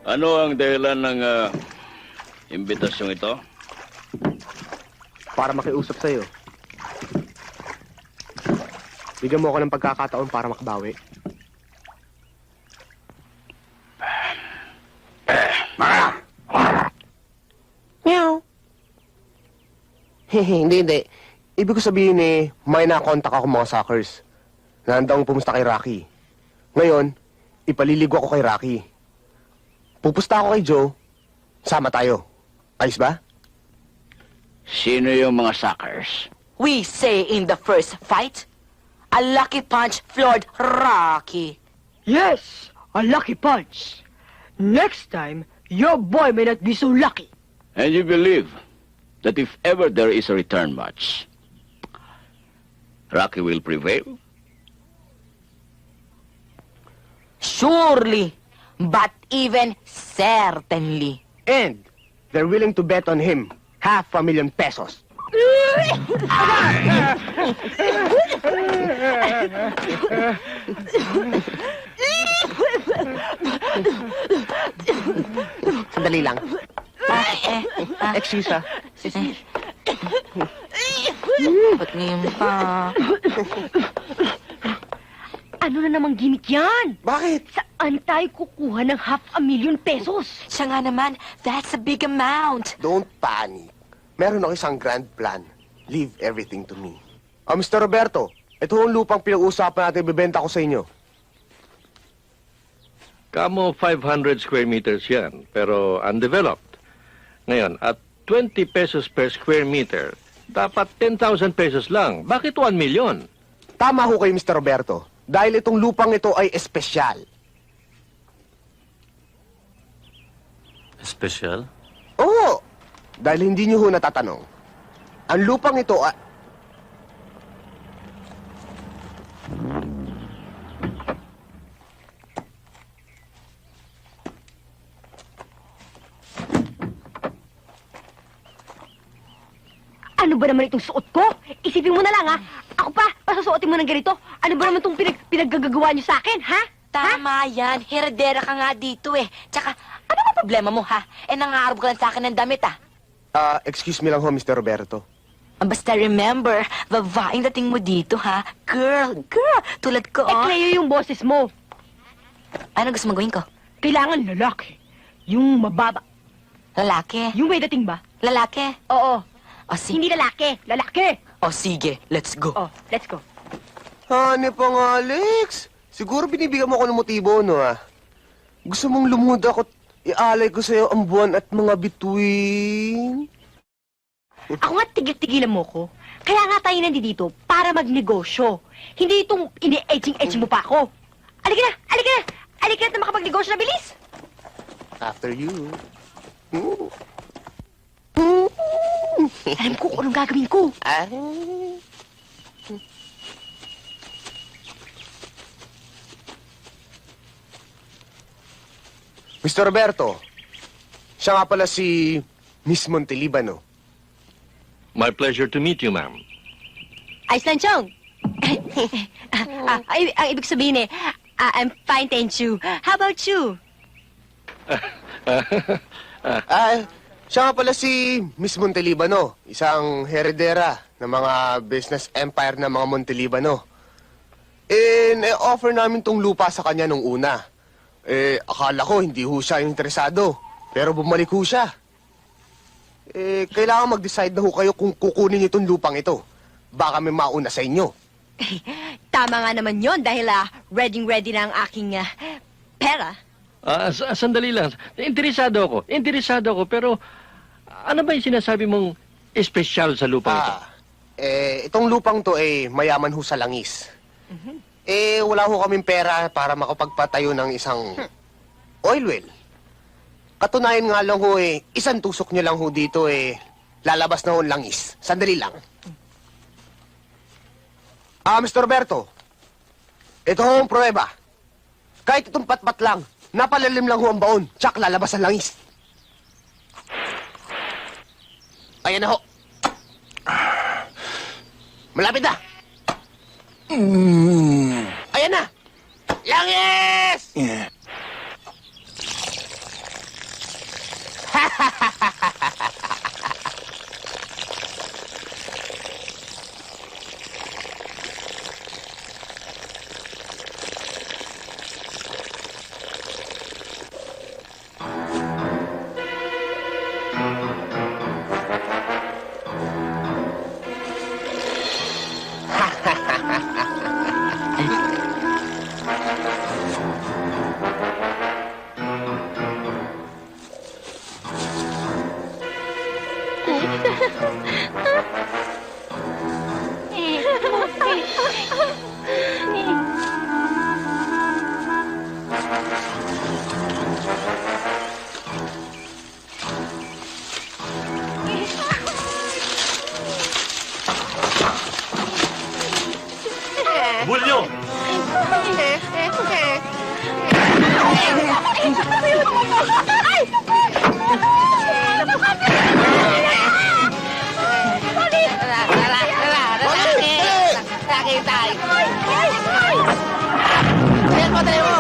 Ano ang dahilan ng imbitasyong ito? Para makiusap sa'yo. Bigyan mo ako ng pagkakataon para makabawi. Meow. Hindi. Ibig ko sabihin may nakontak ako mga suckers. Nahandang pumusta kay Rocky. Ngayon, ipaliligo ako kay Rocky. Pupusta ako kay Joe. Sama tayo. Ayos ba? Sino yung mga suckers? We say in the first fight, a lucky punch floored Rocky. Yes, a lucky punch. Next time, your boy may not be so lucky. And you believe that if ever there is a return match, Rocky will prevail? Surely, but even certainly. And they're willing to bet on him $500,000 pesos. Sandali lang. Excuse, ha? Ba't ngayon pa? Ano na namang gimmick yan? Bakit? Saan tayo kukuha ng $500,000 pesos? Siya nga naman, that's a big amount. Don't panic. Meron ako isang grand plan. Leave everything to me. Mr. Roberto, ito ang lupang pinag-uusapan natin ibibenta ko sa inyo. Kamo 500 square meters yan, pero undeveloped. Ngayon, at 20 pesos per square meter, dapat 10,000 pesos lang. Bakit 1 million? Tama ho kayo, Mr. Roberto. Dahil itong lupang ito ay espesyal. Special? Oo! Dahil hindi niyo ho natatanong. Ang lupang ito ay... Ano ba naman itong suot ko? Isipin mo na lang, ha? Ako pa, pasusuotin mo ng ganito. Ano ba naman itong pinaggagawa niyo sa akin, ha? Tama yan, heredera ka nga dito eh. Tsaka, ano ba problema mo ha? Nangarap ka lang sa akin ng damit excuse me lang ho, Mr. Roberto. Basta remember, babaeng dating mo dito ha. Girl, tulad ko Cleo yung boses mo. Ano gusto mong gawin ko? Kailangan lalaki. Yung mababa. Lalaki? Yung may dating ba? Lalaki? Oo. O sige. Hindi lalaki. Lalaki. O sige, let's go. Oh, let's go. Hani pang Alex. Siguro binibigyan mo ako ng motibo, no, ha? Gusto mong lumud ako at ialay ko sa'yo ang buwan at mga bituin? Ako nga tigil-tigilan mo ko. Kaya nga tayo nandito para magnegosyo. Hindi itong ini-edging-edging mo pa ako. Alika na! Alika na! Alika na makapagnegosyo na bilis! After you. Alam ko kung anong gagawin ko. Mr. Roberto, siya nga pala si Miss Montelibano. My pleasure to meet you, ma'am. Ayos lang, Chong. Ang ibig sabihin I'm fine, thank you. How about you? Siya nga pala si Miss Montelibano, isang heredera ng mga business empire ng mga Montelibano. Offer namin tong lupa sa kanya nung una. Akala ko hindi ho siya interesado, pero bumalik ho siya. Kailangan mag-decide na ho kayo kung kukunin niyo itong lupang ito. Baka may mauna sa inyo. Tama nga naman yon dahil ready na ang aking pera. Sandali lang. Interesado ako, pero ano ba yung sinasabi mong espesyal sa lupa ito? Itong lupang to mayaman ho sa langis. Wala ho kaming pera para makapagpatayo ng isang oil well. Katunayan nga lang ho isang tusok nyo lang ho dito lalabas na ho ang langis. Sandali lang. Mr. Roberto, ito ho ang pruweba. Kahit itong patpat lang, napalalim lang ho ang baon, tsak lalabas ang langis. Ayan na ho. Malapit na. Ayan na. Langis! Bulyo! Lalaki tayo. Telepo, telepo.